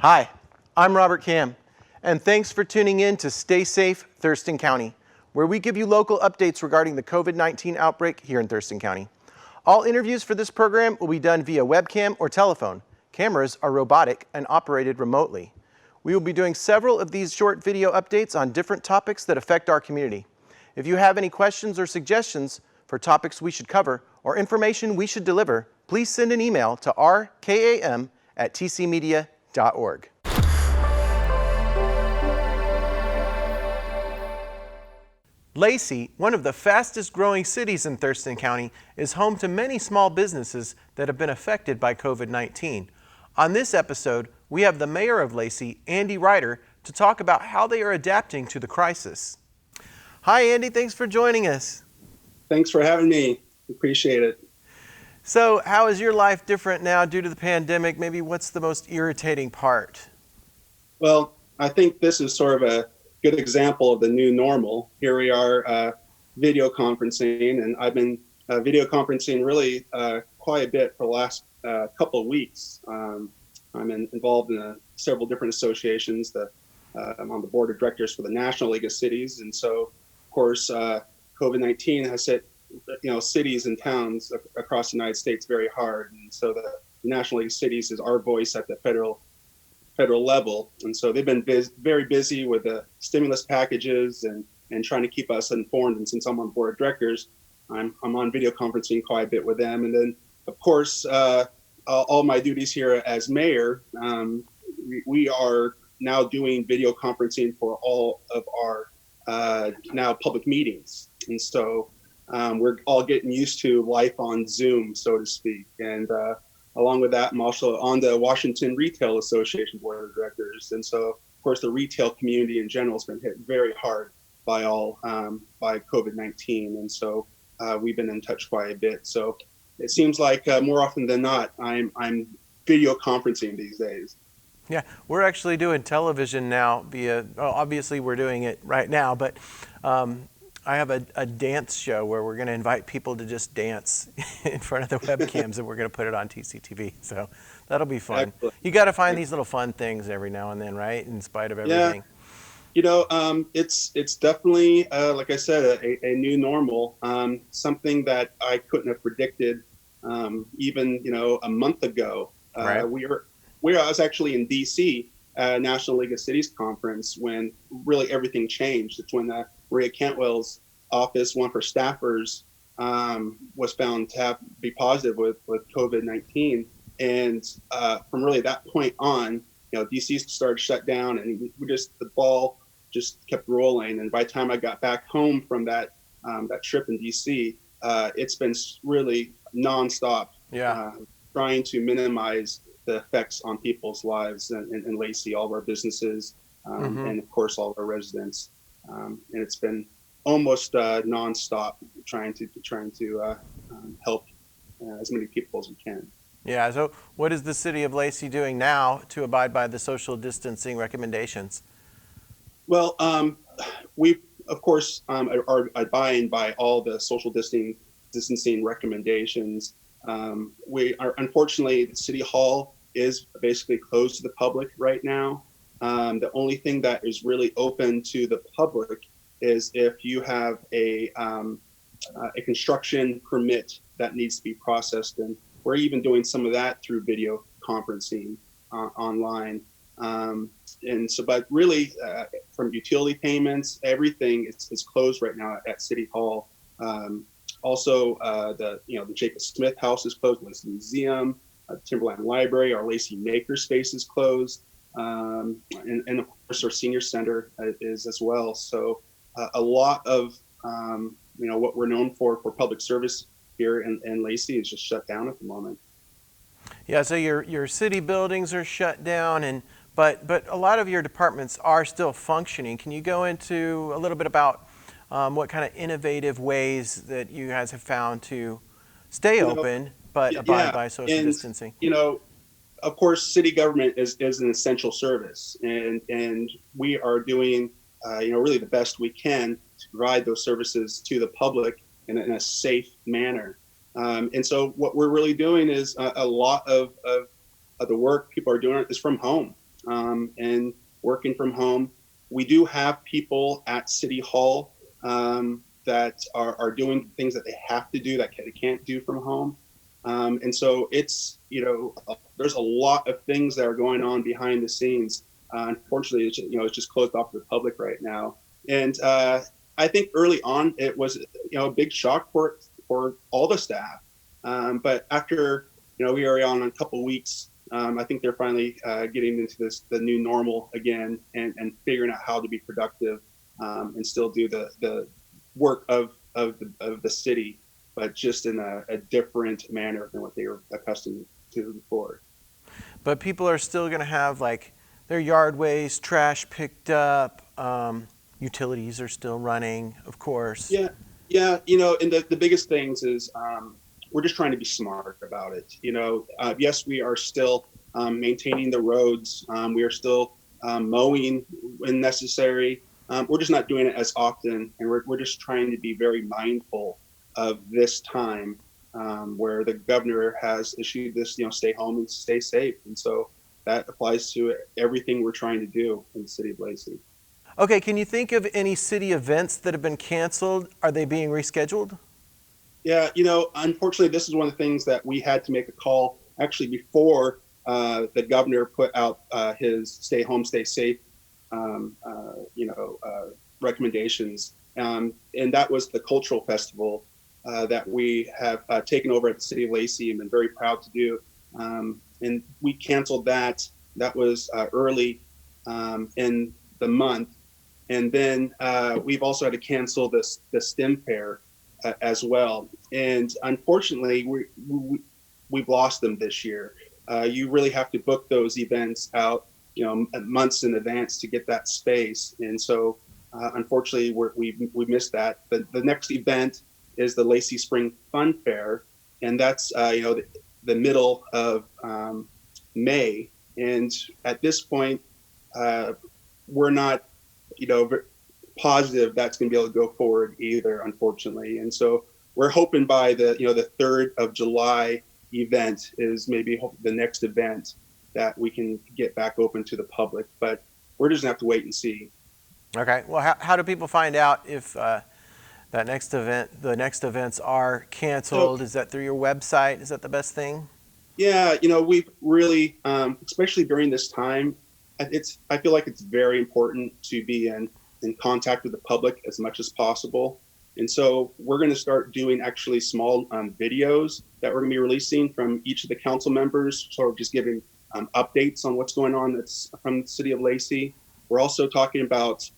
Hi, I'm Robert Cam, and thanks for tuning in to Stay Safe, Thurston County, where we give you local updates regarding the COVID-19 outbreak here in Thurston County. All interviews for this program will be done via webcam or telephone. Cameras are robotic and operated remotely. We will be doing several of these short video updates on different topics that affect our community. If you have any questions or suggestions for topics we should cover or information we should deliver, please send an email to rkam@tcmedia.org. Lacey, one of the fastest growing cities in Thurston County, is home to many small businesses that have been affected by COVID-19. On this episode, we have the mayor of Lacey, Andy Ryder, to talk about how they are adapting to the crisis. Hi, Andy. Thanks for joining us. Thanks for having me. Appreciate it. So, how is your life different now due to the pandemic? Maybe what's the most irritating part? Well, I think this is sort of a good example of the new normal. Here we are video conferencing, and I've been video conferencing really quite a bit for the last couple of weeks. I'm involved in several different associations. I'm on the board of directors for the National League of Cities, and so, of course, COVID-19 has hit cities and towns across the United States very hard, and so the National League of Cities is our voice at the federal level, and so they've been very busy with the stimulus packages and trying to keep us informed. And since I'm on board of directors, I'm on video conferencing quite a bit with them. And then, of course, all my duties here as mayor, we are now doing video conferencing for all of our now public meetings, and so we're all getting used to life on Zoom, so to speak. And along with that, I'm also on the Washington Retail Association Board of Directors. And so, of course, the retail community in general has been hit very hard by COVID-19. And so we've been in touch quite a bit. So it seems like more often than not, I'm video conferencing these days. Yeah, we're actually doing television now via, well, obviously we're doing it right now, but I have a dance show where we're going to invite people to just dance in front of the webcams, and we're going to put it on TCTV. So that'll be fun. Excellent. You got to find these little fun things every now and then, right? In spite of everything. Yeah. It's definitely, like I said, a new normal, something that I couldn't have predicted even, a month ago. Right. I was actually in DC, National League of Cities conference, when really everything changed. It's when Maria Cantwell's office, one of her staffers, was found to be positive with COVID-19. And from really that point on, DC started shut down, and the ball just kept rolling. And by the time I got back home from that trip in DC, it's been really nonstop, trying to minimize the effects on people's lives in Lacey, all of our businesses, and of course all of our residents. And it's been almost nonstop trying to help as many people as we can. Yeah. So, what is the city of Lacey doing now to abide by the social distancing recommendations? Well, we of course are abiding by all the social distancing recommendations. Unfortunately, the City Hall is basically closed to the public right now. The only thing that is really open to the public is if you have a construction permit that needs to be processed, and we're even doing some of that through video conferencing online. And so, but really, from utility payments, everything is closed right now at City Hall. Also, the Jacob Smith House is closed, Lacey Museum, Timberland Library, our Lacey Maker space is closed, and of course our senior center is as well. So a lot of what we're known for public service here in Lacey is just shut down at the moment. Yeah, so your city buildings are shut down, but a lot of your departments are still functioning. Can you go into a little bit about what kind of innovative ways that you guys have found to stay open but abide by social distancing? Of course, city government is an essential service, and we are doing really the best we can to provide those services to the public in a safe manner. And so what we're really doing is a lot of the work people are doing is from home. and working from home. We do have people at City Hall that are doing things that they have to do that they can't do from home. And so it's, there's a lot of things that are going on behind the scenes. Unfortunately, it's just closed off to the public right now. And I think early on it was, a big shock for all the staff. But after, we are on a couple of weeks, I think they're finally getting into the new normal again and figuring out how to be productive and still do the work of the city, but just in a different manner than what they were accustomed to before. But people are still going to have like their yard waste, trash picked up, utilities are still running, of course. Yeah, and the biggest things is we're just trying to be smart about it. Yes, we are still maintaining the roads. We are still mowing when necessary. We're just not doing it as often, and we're just trying to be very mindful of this time where the governor has issued this, stay home and stay safe. And so that applies to everything we're trying to do in the city of Lacey. Okay, can you think of any city events that have been canceled? Are they being rescheduled? Yeah, unfortunately, this is one of the things that we had to make a call actually before the governor put out his stay home, stay safe, recommendations. And that was the cultural festival that we have taken over at the city of Lacey and been very proud to do. And we canceled that. That was early in the month. And then we've also had to cancel the STEM fair as well. And unfortunately, we've lost them this year. You really have to book those events out, months in advance to get that space. And so, unfortunately, we missed that. The next event is the Lacey Spring Fun Fair, and that's the middle of May. And at this point, we're not, positive that's going to be able to go forward either, unfortunately. And so we're hoping by the 3rd of July event is maybe the next event that we can get back open to the public, but we're just gonna have to wait and see. Okay, well, how do people find out if the next events are canceled? Is that through your website? Is that the best thing? Yeah, we've really, especially during this time, I feel like it's very important to be in contact with the public as much as possible. And so we're going to start doing actually small videos that we're going to be releasing from each of the council members, sort of just giving updates on what's going on that's from the city of Lacey. We're also talking about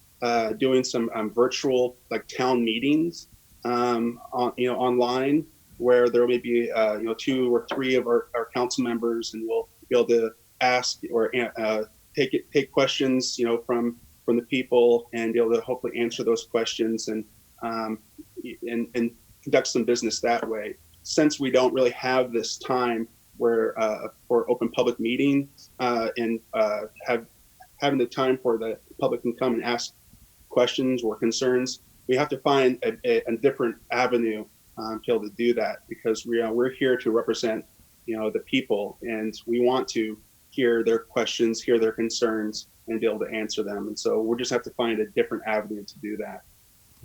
doing some virtual town meetings online, where there may be 2 or 3 of our council members, and we'll be able to ask or take questions from the people and be able to hopefully answer those questions and conduct some business that way. Since we don't really have this time where for open public meetings and having the time for the public can come and ask questions or concerns, we have to find a different avenue to be able to do that, because we're here to represent the people, and we want to hear their questions, hear their concerns, and be able to answer them. And so we'll just have to find a different avenue to do that.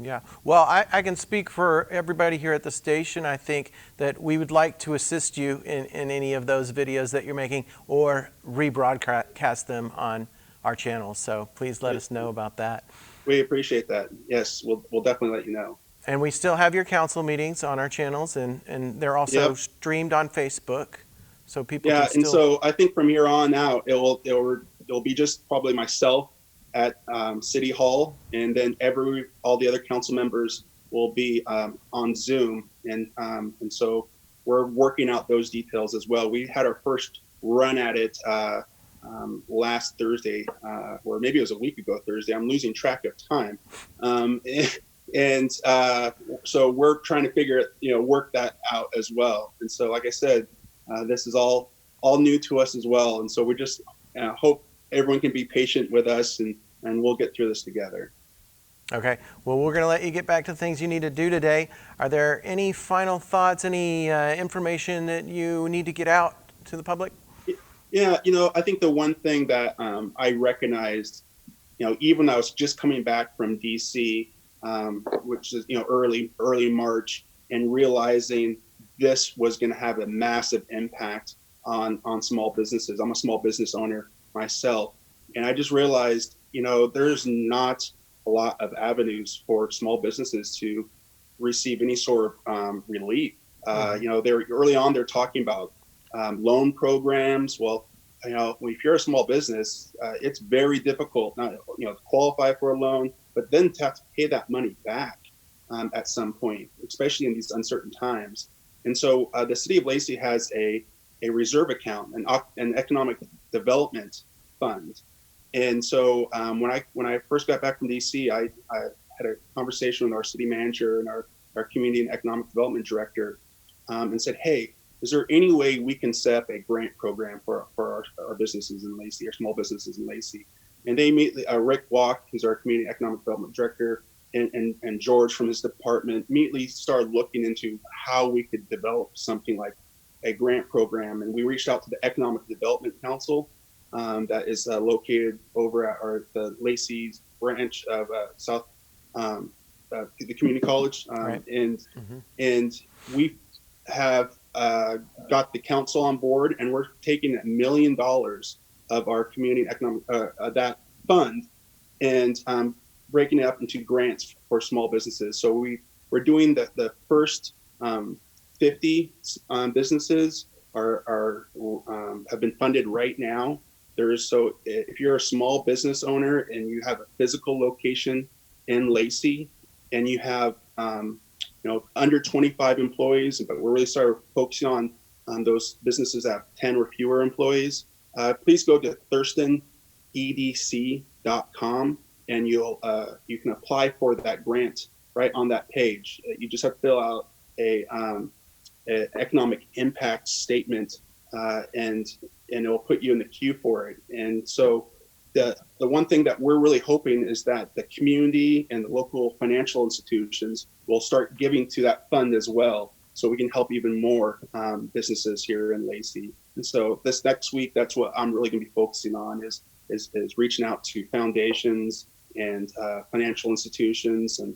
Yeah, well, I can speak for everybody here at the station. I think that we would like to assist you in any of those videos that you're making, or rebroadcast them on our channel. So please let us know about that. We appreciate that. Yes, we'll definitely let you know. And we still have your council meetings on our channels, and they're also streamed on Facebook, so people can still... And so I think from here on out, it'll be just probably myself at City Hall, and then all the other council members will be on Zoom, and so we're working out those details as well. We had our first run at it last Thursday, or maybe it was a week ago Thursday. I'm losing track of time. So we're trying to work that out as well. And so, like I said, this is all new to us as well. And so we just hope everyone can be patient with us, and we'll get through this together. Okay. Well, we're going to let you get back to the things you need to do today. Are there any final thoughts, any information that you need to get out to the public? Yeah, I think the one thing that I recognized, even when I was just coming back from DC, which is early March, and realizing this was going to have a massive impact on small businesses. I'm a small business owner myself, and I just realized, there's not a lot of avenues for small businesses to receive any sort of relief. They're early on. They're talking about loan programs. Well, if you're a small business, it's very difficult not to qualify for a loan, but then to have to pay that money back at some point, especially in these uncertain times. And so the city of Lacey has a reserve account, an economic development fund. And so when I first got back from DC, I had a conversation with our city manager and our community and economic development director, and said, hey, is there any way we can set up a grant program for our businesses in Lacey, our small businesses in Lacey? And they immediately, Rick Walk, who's our community economic development director, and George from his department immediately started looking into how we could develop something like a grant program. And we reached out to the Economic Development Council that is located over at the Lacey's branch of the community college. Right. And we have got the council on board, and we're taking $1 million of our community economic that fund and breaking it up into grants for small businesses. So we're doing the first 50 businesses have been funded right now. So if you're a small business owner and you have a physical location in Lacey and you have under 25 employees, but we're really started focusing on those businesses that have 10 or fewer employees, please go to thurstonedc.com and you can apply for that grant right on that page. You just have to fill out a economic impact statement, and it'll put you in the queue for it. And so the one thing that we're really hoping is that the community and the local financial institutions will start giving to that fund as well, so we can help even more businesses here in Lacey. And so this next week, that's what I'm really going to be focusing on is reaching out to foundations and financial institutions, and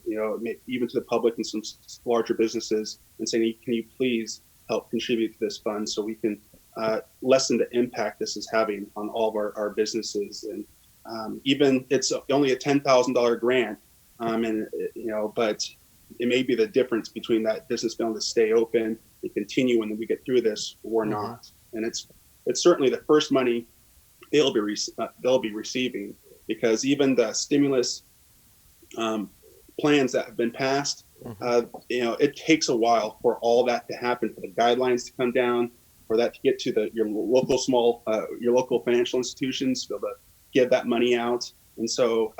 even to the public and some larger businesses, and saying, can you please help contribute to this fund so we can lessen the impact this is having on all of our businesses. And even it's only a $10,000 grant, but it may be the difference between that business being able to stay open and continue when we get through this or not. And it's certainly the first money they'll be receiving, because even the stimulus plans that have been passed, it takes a while for all that to happen, for the guidelines to come down, for that to get to your local financial institutions to be able to give that money out. And so,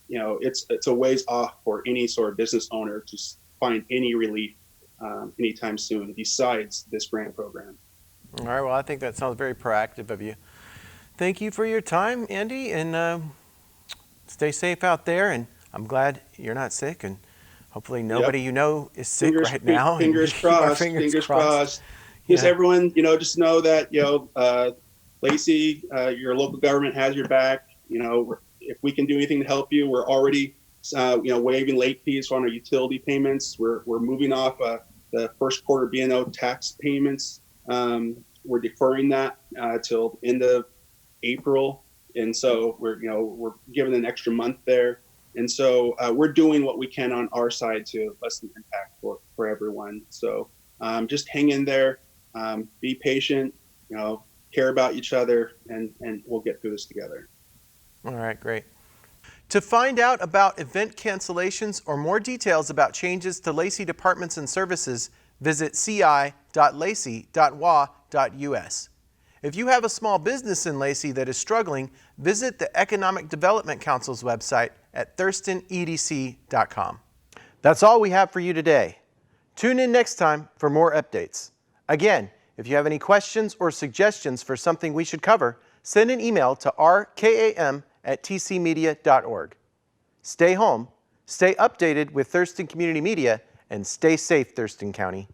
it's a ways off for any sort of business owner to find any relief anytime soon besides this grant program. All right, well, I think that sounds very proactive of you. Thank you for your time, Andy, and stay safe out there. And I'm glad you're not sick, and hopefully nobody is sick right now. Fingers crossed. Fingers crossed. Just everyone, just know that, Lacey, your local government has your back. If we can do anything to help you, we're already, waiving late fees on our utility payments. We're moving off the first quarter B&O tax payments. We're deferring that till end of April, and so we're given an extra month there. And so we're doing what we can on our side to lessen the impact for everyone. So just hang in there, be patient, care about each other, and we'll get through this together. All right, great. To find out about event cancellations or more details about changes to Lacey departments and services, visit ci.lacey.wa.us. If you have a small business in Lacey that is struggling, visit the Economic Development Council's website at thurstonedc.com. That's all we have for you today. Tune in next time for more updates. Again, if you have any questions or suggestions for something we should cover, send an email to rkam@tcmedia.org. Stay home, stay updated with Thurston Community Media, and stay safe, Thurston County.